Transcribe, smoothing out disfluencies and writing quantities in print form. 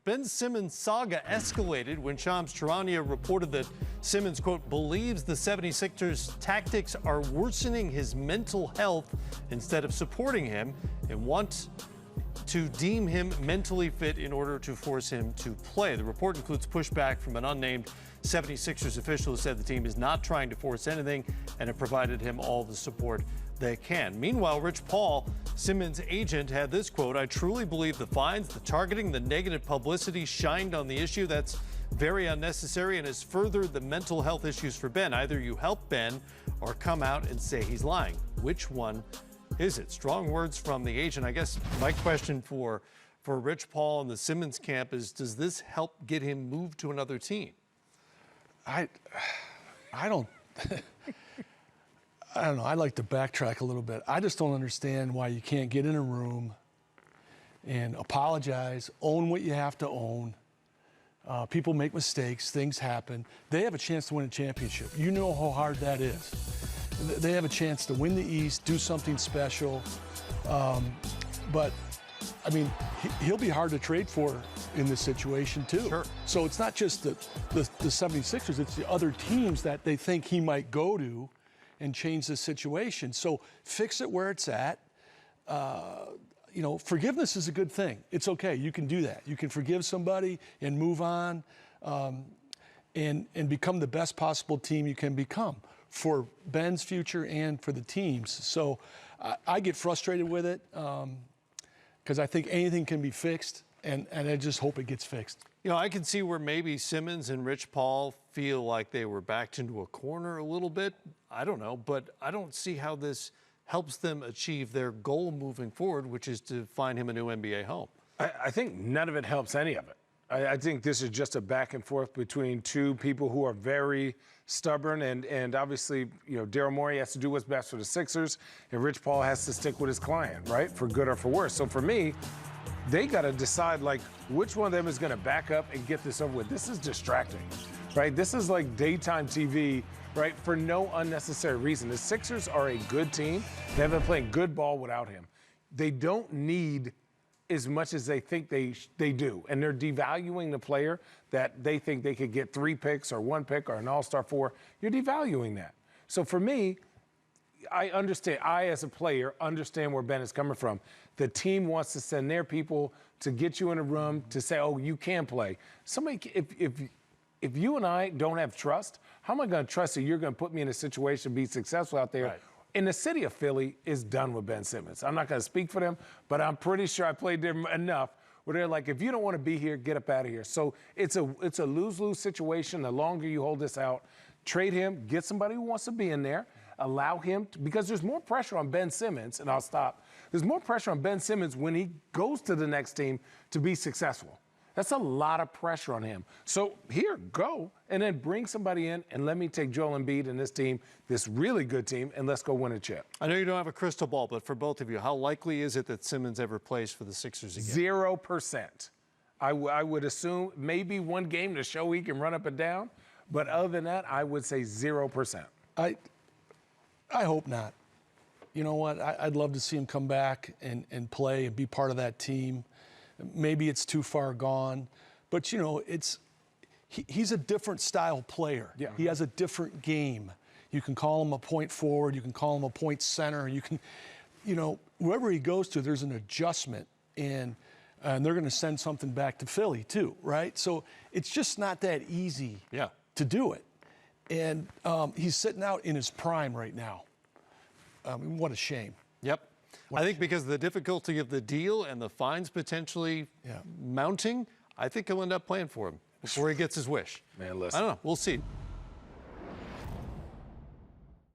Ben Simmons' saga escalated when Shams Charania reported that Simmons, quote, believes the 76ers' tactics are worsening his mental health instead of supporting him, and want to deem him mentally fit in order to force him to play. The report includes pushback from an unnamed 76ers official who said the team is not trying to force anything and have provided him all the support they can. Meanwhile, Rich Paul, Simmons' agent, had this quote: "I truly believe the fines, the targeting, the negative publicity shined on the issue. That's very unnecessary and has furthered the mental health issues for Ben. Either you help Ben or come out and say he's lying. Which one is it?" Strong words from the agent. I guess my question for Rich Paul and the Simmons camp is, does this help get him moved to another team? I don't I don't know. I'd like to backtrack a little bit. I just don't understand why you can't get in a room and apologize, own what you have to own. People make mistakes, things happen. They have a chance to win a championship. You know how hard that is. They have a chance to win the East, do something special. But, I mean, he'll be hard to trade for in this situation, too. Sure. So it's not just the 76ers, it's the other teams that they think he might go to and change the situation. So fix it where it's at. You know, forgiveness is a good thing. It's okay. You can do that. You can forgive somebody and move on, and become the best possible team you can become for Ben's future and for the team's. So I get frustrated with it because I think anything can be fixed, and I just hope it gets fixed. You know, I can see where maybe Simmons and Rich Paul feel like they were backed into a corner a little bit. I don't know, but I don't see how this helps them achieve their goal moving forward, which is to find him a new NBA home. I think none of it helps any of it. I think this is just a back and forth between two people who are very stubborn, and obviously, you know, Daryl Morey has to do what's best for the Sixers, and Rich Paul has to stick with his client, right, for good or for worse. So for me, they got to decide, like, which one of them is going to back up and get this over with. This is distracting, right? This is like daytime TV, right, for no unnecessary reason. The Sixers are a good team. They've been playing good ball without him. They don't need as much as they think they do, and they're devaluing the player that they think they could get 3 picks or 1 pick or an all-star 4. You're devaluing that. So for me, I understand. I, as a player, understand where Ben is coming from. The team wants to send their people to get you in a room to say, oh, you can play. Somebody, if you and I don't have trust, how am I going to trust that you're going to put me in a situation to be successful out there? Right. And the city of Philly is done with Ben Simmons. I'm not going to speak for them, but I'm pretty sure I played there enough where they're like, if you don't want to be here, get up out of here. So it's a lose-lose situation. The longer you hold this out, trade him, get somebody who wants to be in there, allow him to, because there's more pressure on Ben Simmons, and I'll stop. There's more pressure on Ben Simmons when he goes to the next team to be successful. That's a lot of pressure on him. So here, go, and then bring somebody in, and let me take Joel Embiid and this team, this really good team, and let's go win a chip. I know you don't have a crystal ball, but for both of you, how likely is it that Simmons ever plays for the Sixers again? 0%. I would assume maybe one game to show he can run up and down, but other than that, I would say 0%. I hope not. You know what? I'd love to see him come back and play and be part of that team. Maybe it's too far gone, but, you know, he's a different style player. Yeah. He has a different game. You can call him a point forward. You can call him a point center. You can, you know, wherever he goes to, there's an adjustment, and they're going to send something back to Philly too, right? So it's just not that easy to do it. And he's sitting out in his prime right now. What a shame. Yep. I think because of the difficulty of the deal and the fines potentially mounting, I think he'll end up playing for him before he gets his wish. Man, listen. I don't know. We'll see.